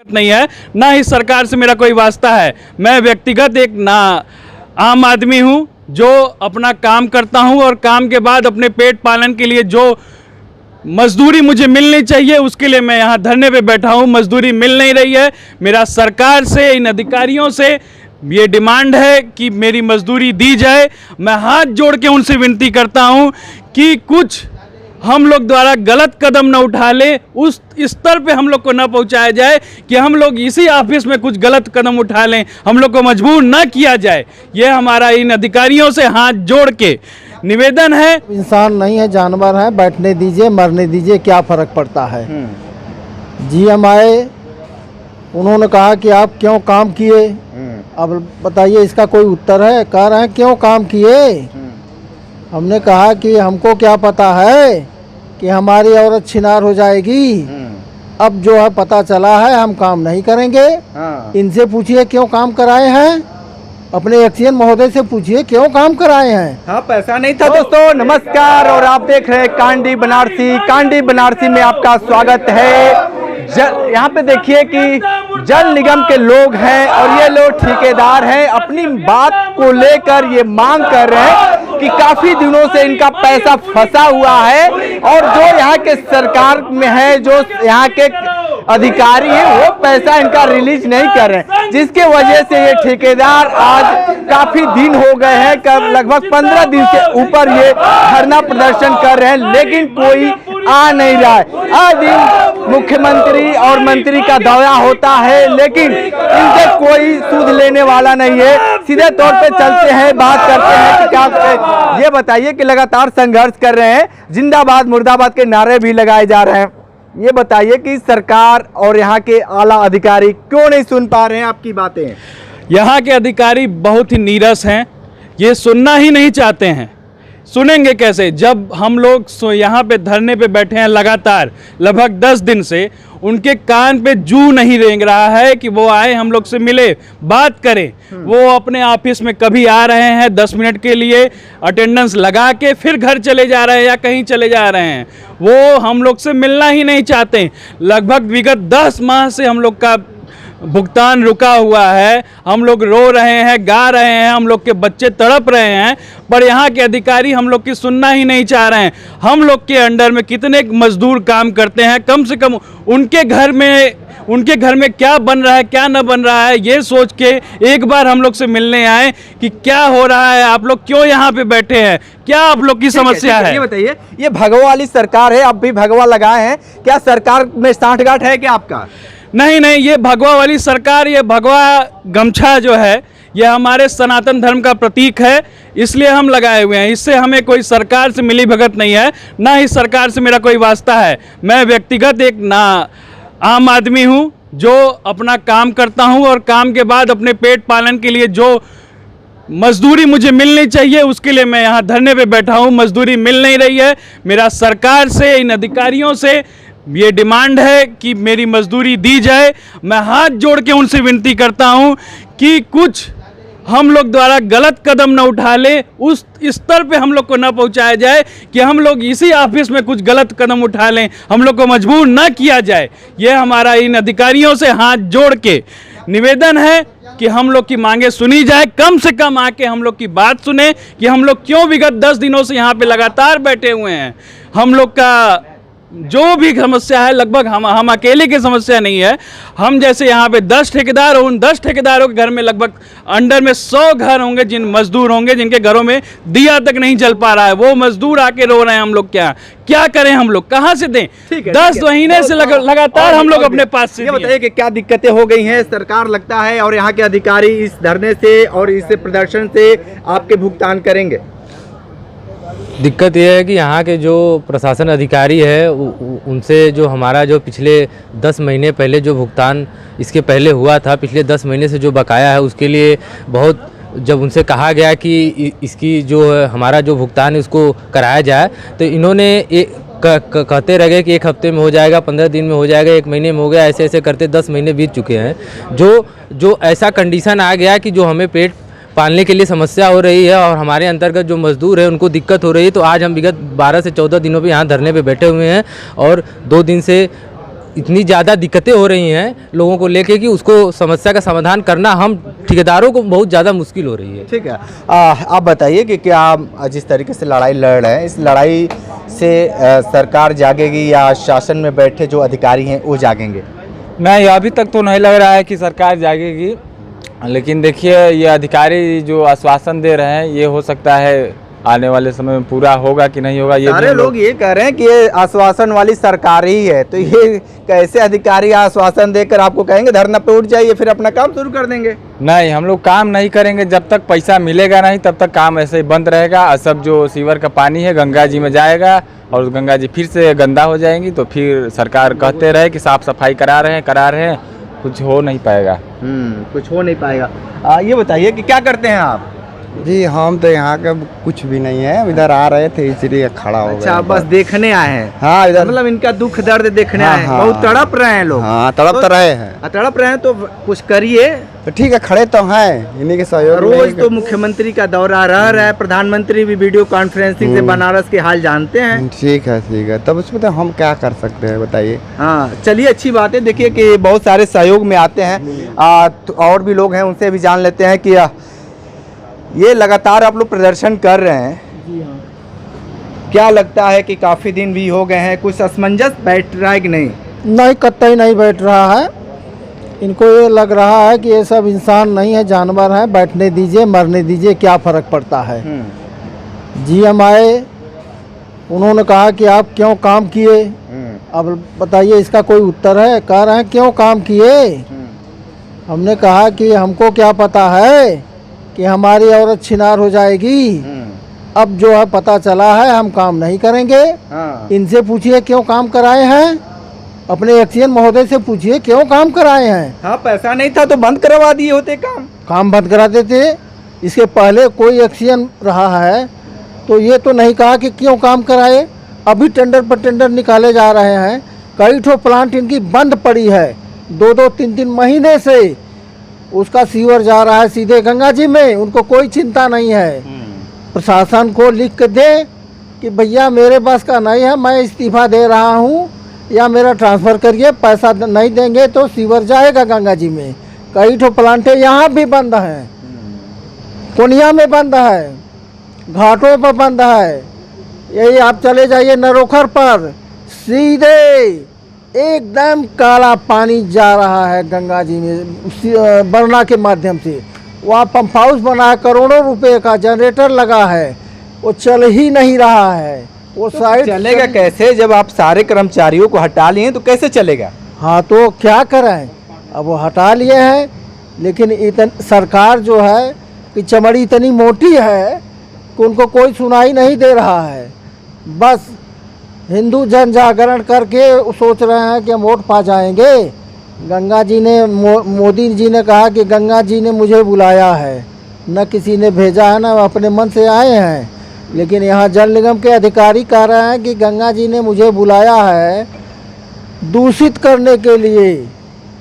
नहीं है, ना ही सरकार से मेरा कोई वास्ता है। मैं व्यक्तिगत एक आम आदमी हूं जो अपना काम करता हूं और काम के बाद अपने पेट पालन के लिए जो मजदूरी मुझे मिलनी चाहिए उसके लिए मैं यहाँ धरने पे बैठा हूँ। मजदूरी मिल नहीं रही है। मेरा सरकार से, इन अधिकारियों से ये डिमांड है कि मेरी मजदूरी दी जाए। मैं हाथ जोड़ के उनसे विनती करता हूँ कि कुछ हम लोग द्वारा गलत कदम न उठा ले, उस स्तर पे हम लोग को न पहुंचाया जाए कि हम लोग इसी ऑफिस में कुछ गलत कदम उठा लें, हम लोग को मजबूर न किया जाए। ये हमारा इन अधिकारियों से हाथ जोड़ के निवेदन है। इंसान नहीं है, जानवर है, बैठने दीजिए, मरने दीजिए, क्या फ़र्क पड़ता है। जीएम आए, उन्होंने कहा कि आप क्यों काम किए। अब बताइए, इसका कोई उत्तर है? कह रहे हैं क्यों काम किए। हमने कहा कि हमको क्या पता है कि हमारी औरत छिनार हो जाएगी। अब जो है पता चला है, हम काम नहीं करेंगे। इनसे पूछिए क्यों काम कराए हैं, अपने एक्सीएन महोदय से पूछिए क्यों काम कराए हैं। हाँ, पैसा नहीं था। दोस्तों नमस्कार, और आप देख रहे हैं कांडी बनारसी। कांडी बनारसी में आपका स्वागत है। यहाँ पे देखिए कि जल निगम के लोग हैं और ये लोग ठेकेदार हैं। अपनी बात को लेकर ये मांग कर रहे हैं कि काफी दिनों से इनका पैसा फंसा हुआ है और जो यहाँ के सरकार में है, जो यहाँ के अधिकारी हैं, वो पैसा इनका रिलीज नहीं कर रहे हैं, जिसके वजह से ये ठेकेदार आज काफी दिन हो गए हैं, लगभग 15 दिन से ऊपर ये धरना प्रदर्शन कर रहे हैं, लेकिन कोई आ नहीं रहा है। आज दिन मुख्यमंत्री और मंत्री का दौरा होता है, लेकिन इनसे कोई सूद लेने वाला नहीं है। सीधे तौर पे चलते हैं, बात करते हैं कि क्या। ये बताइए कि लगातार संघर्ष कर रहे हैं, जिंदाबाद मुर्दाबाद के नारे भी लगाए जा रहे हैं। ये बताइए कि सरकार और यहाँ के आला अधिकारी क्यों नहीं सुन पा रहे हैं आपकी बातें। यहाँ के अधिकारी बहुत ही नीरस हैं, ये सुनना ही नहीं चाहते हैं। सुनेंगे कैसे जब हम लोग यहाँ पे धरने पे बैठे हैं लगातार लगभग 10 दिन से। उनके कान पे जू नहीं रेंग रहा है कि वो आए, हम लोग से मिले, बात करें। वो अपने ऑफिस में कभी आ रहे हैं 10 मिनट के लिए, अटेंडेंस लगा के फिर घर चले जा रहे हैं या कहीं चले जा रहे हैं। वो हम लोग से मिलना ही नहीं चाहते। लगभग विगत 10 माह से हम लोग का भुगतान रुका हुआ है। हम लोग रो रहे हैं, गा रहे हैं, हम लोग के बच्चे तड़प रहे हैं, पर यहाँ के अधिकारी हम लोग की सुनना ही नहीं चाह रहे हैं। हम लोग के अंडर में कितने मजदूर काम करते हैं, कम से कम उनके घर में क्या बन रहा है, क्या न बन रहा है, ये सोच के एक बार हम लोग से मिलने आए कि क्या हो रहा है, आप लोग क्यों यहाँ पे बैठे हैं, क्या आप लोग की समस्या है। ये बताइए, ये भगवा वाली सरकार है, अब भी भगवा लगाए हैं, क्या सरकार में सांठगांठ है क्या आपका? नहीं, ये भगवा वाली सरकार, ये भगवा गमछा जो है, ये हमारे सनातन धर्म का प्रतीक है, इसलिए हम लगाए हुए हैं। इससे हमें कोई सरकार से मिली भगत नहीं है, ना ही सरकार से मेरा कोई वास्ता है। मैं व्यक्तिगत एक आम आदमी हूं जो अपना काम करता हूं और काम के बाद अपने पेट पालन के लिए जो मजदूरी मुझे मिलनी चाहिए उसके लिए मैं यहाँ धरने पे बैठा हूँ। मजदूरी मिल नहीं रही है। मेरा सरकार से, इन अधिकारियों से ये डिमांड है कि मेरी मजदूरी दी जाए। मैं हाथ जोड़ के उनसे विनती करता हूं कि कुछ हम लोग द्वारा गलत कदम न उठा ले, उस स्तर पे हम लोग को न पहुंचाया जाए कि हम लोग इसी ऑफिस में कुछ गलत कदम उठा लें, हम लोग को मजबूर न किया जाए। ये हमारा इन अधिकारियों से हाथ जोड़ के निवेदन है कि हम लोग की मांगे सुनी जाए। कम से कम आके हम लोग की बात सुने कि हम लोग क्यों विगत 10 दिनों से यहाँ पे लगातार बैठे हुए हैं। हम लोग का जो भी समस्या है, लगभग हम अकेले की समस्या नहीं है। हम जैसे यहाँ पे 10 ठेकेदार, उन 10 ठेकेदारों के घर में लगभग अंडर में 100 घर होंगे, जिन मजदूर होंगे जिनके घरों में दिया तक नहीं जल पा रहा है। वो मजदूर आके रो रहे हैं। हम लोग क्या करें, हम लोग कहाँ से दें? 10 महीने से लगातार हम लोग अपने पास से। ये बताइए कि क्या दिक्कतें हो गई हैं, सरकार लगता है और यहाँ के अधिकारी इस धरने से और इस प्रदर्शन से आपके भुगतान करेंगे? दिक्कत यह है कि यहाँ के जो प्रशासन अधिकारी है उनसे जो हमारा जो पिछले 10 महीने पहले जो भुगतान इसके पहले हुआ था, पिछले 10 महीने से जो बकाया है, उसके लिए बहुत जब उनसे कहा गया कि इसकी जो हमारा जो भुगतान है उसको कराया जाए, तो इन्होंने कहते रह गए कि 1 हफ्ते में हो जाएगा, 15 दिन में हो जाएगा, 1 महीने में हो गया, ऐसे ऐसे करते 10 महीने बीत चुके हैं। जो ऐसा कंडीशन आ गया कि जो हमें पेट पालने के लिए समस्या हो रही है और हमारे अंतर्गत जो मजदूर है उनको दिक्कत हो रही है। तो आज हम विगत 12 से 14 दिनों पे यहाँ धरने पे बैठे हुए हैं और 2 दिन से इतनी ज़्यादा दिक्कतें हो रही हैं लोगों को लेके कि उसको समस्या का समाधान करना हम ठेकेदारों को बहुत ज़्यादा मुश्किल हो रही है। ठीक है, आप बताइए कि क्या जिस तरीके से लड़ाई लड़ रहे हैं, इस लड़ाई से सरकार जागेगी या शासन में बैठे जो अधिकारी हैं वो जागेंगे? नहीं, अभी तक तो नहीं लग रहा है कि सरकार जागेगी, लेकिन देखिए ये अधिकारी जो आश्वासन दे रहे हैं ये हो सकता है आने वाले समय में पूरा होगा कि नहीं होगा। ये सारे लोग ये कह रहे हैं कि ये आश्वासन वाली सरकार ही है, तो ये कैसे अधिकारी आश्वासन देकर आपको कहेंगे धरना पे उठ जाइए फिर अपना काम शुरू कर देंगे? नहीं, हम लोग काम नहीं करेंगे जब तक पैसा मिलेगा नहीं, तब तक काम ऐसे ही बंद रहेगा। और सब जो सीवर का पानी है गंगा जी में जाएगा और गंगा जी फिर से गंदा हो जाएंगी, तो फिर सरकार कहते रहे कि साफ सफाई करा रहे हैं, कुछ हो नहीं पाएगा। कुछ हो नहीं पाएगा। ये बताइए कि क्या करते हैं आप? जी हम तो यहाँ का कुछ भी नहीं है, इधर आ रहे थे इसलिए खड़ा हो गए। अच्छा, बस देखने आए हैं? हाँ, इधर मतलब इनका दुख दर्द देखने आए हैं। हाँ, बहुत तड़प रहे हैं लोग। हाँ, तड़प तो रहे हैं। तड़प रहे हैं तो कुछ करिए। तो ठीक है, खड़े तो हैं, इन्हीं के सहयोग रोज तो मुख्यमंत्री का दौरा रह रहा है, प्रधानमंत्री भी वीडियो कॉन्फ्रेंसिंग से बनारस के हाल जानते हैं। ठीक है, तब उसमें तो हम क्या कर सकते हैं बताइए। हाँ, चलिए, अच्छी बात है। देखिए कि बहुत सारे सहयोग में आते हैं। तो और भी लोग हैं, उनसे भी जान लेते हैं कि ये लगातार आप लोग प्रदर्शन कर रहे हैं। जी हाँ। क्या लगता है कि काफ़ी दिन भी हो गए हैं, कुछ असमंजस बैठ रहा है कि नहीं? नहीं, कतई नहीं बैठ रहा है। इनको ये लग रहा है कि ये सब इंसान नहीं है, जानवर हैं, बैठने दीजिए, मरने दीजिए, क्या फ़र्क पड़ता है। जीएम आए, उन्होंने कहा कि आप क्यों काम किए। अब बताइए, इसका कोई उत्तर है? कह रहे हैं क्यों काम किए। हमने कहा कि हमको क्या पता है कि हमारी औरत छिनार हो जाएगी। अब जो है पता चला है, हम काम नहीं करेंगे। इनसे पूछिए क्यों काम कराए हैं, अपने एक्सीएन महोदय से पूछिए क्यों काम कराए हैं। हाँ, पैसा नहीं था तो बंद करवा दिए होते काम बंद कराते थे। इसके पहले कोई एक्सीएन रहा है तो ये तो नहीं कहा कि क्यों काम कराए। अभी टेंडर पर टेंडर निकाले जा रहे हैं। कई ठो प्लांट इनकी बंद पड़ी है, 2-2, 3-3 महीने से उसका सीवर जा रहा है सीधे गंगा जी में। उनको कोई चिंता नहीं है। प्रशासन को लिख के दे कि भैया मेरे बस का नहीं है, मैं इस्तीफा दे रहा हूँ या मेरा ट्रांसफ़र करिए। पैसा नहीं देंगे तो सीवर जाएगा गंगा जी में। कई ठो प्लांटें यहाँ भी बंद हैं, कोनिया में बंद है, घाटों पर बंद है। यही आप चले जाइए नरोखर पर, सीधे एकदम काला पानी जा रहा है गंगा जी में बरना के माध्यम से। वहाँ पंप हाउस बना है, करोड़ों रुपए का जनरेटर लगा है, वो चल ही नहीं रहा है। वो तो साइड चलेगा कैसे? जब आप सारे कर्मचारियों को हटा लिए तो कैसे चलेगा? हाँ, तो क्या करें, अब वो हटा लिए हैं, लेकिन सरकार जो है कि चमड़ी इतनी मोटी है कि उनको कोई सुनाई नहीं दे रहा है। बस हिंदू जन जागरण करके सोच रहे हैं कि हम वोट पा जाएंगे। गंगा जी ने मोदी जी ने कहा कि गंगा जी ने मुझे बुलाया है, न किसी ने भेजा है, न अपने मन से आए हैं। लेकिन यहाँ जल निगम के अधिकारी कह रहे हैं कि गंगा जी ने मुझे बुलाया है दूषित करने के लिए,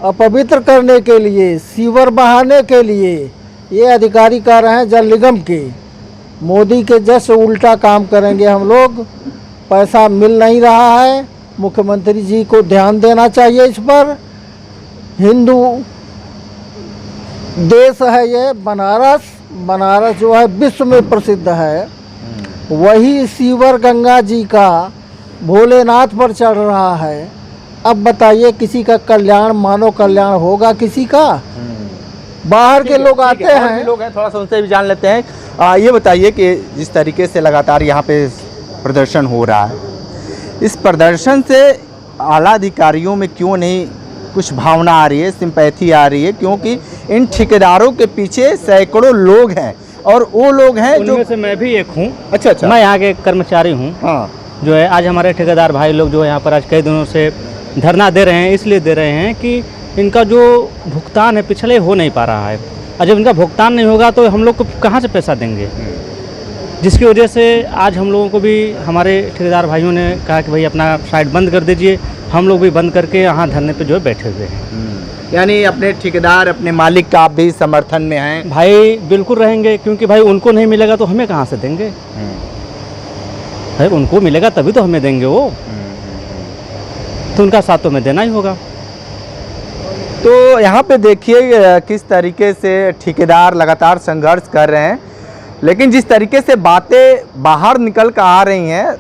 अपवित्र करने के लिए, सीवर बहाने के लिए। ये अधिकारी कह रहे हैं जल निगम के। मोदी के जैसे उल्टा काम करेंगे हम लोग। पैसा मिल नहीं रहा है, मुख्यमंत्री जी को ध्यान देना चाहिए इस पर। हिंदू देश है ये बनारस जो है विश्व में प्रसिद्ध है। वही सीवर गंगा जी का भोलेनाथ पर चढ़ रहा है। अब बताइए किसी का कल्याण, मानव कल्याण होगा किसी का? बाहर के लोग आते हैं, लोग हैं, थोड़ा सा उनसे भी जान लेते हैं। ये बताइए कि जिस तरीके से लगातार यहाँ पे प्रदर्शन हो रहा है, इस प्रदर्शन से आला अधिकारियों में क्यों नहीं कुछ भावना आ रही है, सिंपैथी आ रही है? क्योंकि इन ठेकेदारों के पीछे सैकड़ों लोग हैं और वो लोग हैं जो उनमें से मैं भी एक हूँ। अच्छा, मैं यहाँ के कर्मचारी हूँ। हाँ, जो है आज हमारे ठेकेदार भाई लोग जो यहाँ पर आज कई दिनों से धरना दे रहे हैं, इसलिए दे रहे हैं कि इनका जो भुगतान है पिछले हो नहीं पा रहा है। और जब इनका भुगतान नहीं होगा तो हम लोग को कहाँ से पैसा देंगे, जिसकी वजह से आज हम लोगों को भी हमारे ठेकेदार भाइयों ने कहा कि भाई अपना साइट बंद कर दीजिए। हम लोग भी बंद करके यहाँ धरने पे जो है बैठे हुए हैं। यानी अपने ठेकेदार, अपने मालिक का आप भी समर्थन में हैं? भाई बिल्कुल रहेंगे, क्योंकि भाई उनको नहीं मिलेगा तो हमें कहाँ से देंगे? भाई उनको मिलेगा तभी तो हमें देंगे वो। तो उनका साथ तो हमें देना ही होगा। तो यहाँ पे देखिए किस तरीके से ठेकेदार लगातार संघर्ष कर रहे हैं, लेकिन जिस तरीके से बातें बाहर निकल कर आ रही हैं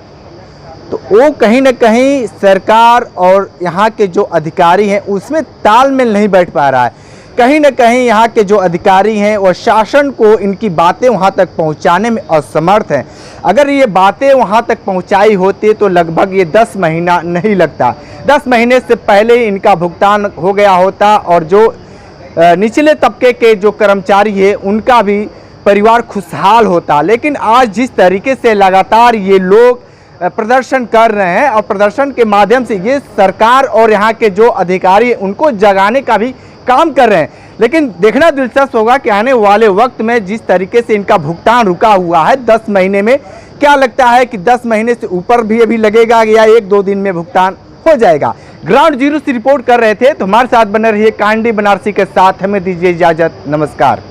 तो वो कहीं ना कहीं सरकार और यहाँ के जो अधिकारी हैं उसमें तालमेल नहीं बैठ पा रहा है। कहीं ना कहीं यहाँ के जो अधिकारी हैं और शासन को इनकी बातें वहाँ तक पहुँचाने में असमर्थ हैं। अगर ये बातें वहाँ तक पहुँचाई होती तो लगभग ये 10 महीना नहीं लगता, 10 महीने से पहले ही इनका भुगतान हो गया होता और जो निचले तबके के जो कर्मचारी है उनका भी परिवार खुशहाल होता। लेकिन आज जिस तरीके से लगातार ये लोग प्रदर्शन कर रहे हैं और प्रदर्शन के माध्यम से ये सरकार और यहाँ के जो अधिकारी हैं उनको जगाने का भी काम कर रहे हैं, लेकिन देखना दिलचस्प होगा कि आने वाले वक्त में जिस तरीके से इनका भुगतान रुका हुआ है 10 महीने में, क्या लगता है कि 10 महीने से ऊपर भी अभी लगेगा या 1-2 दिन में भुगतान हो जाएगा। ग्राउंड जीरो से रिपोर्ट कर रहे थे, तो हमारे साथ बने रहिए कांडी बनारसी के साथ। हमें दीजिए इजाजत, नमस्कार।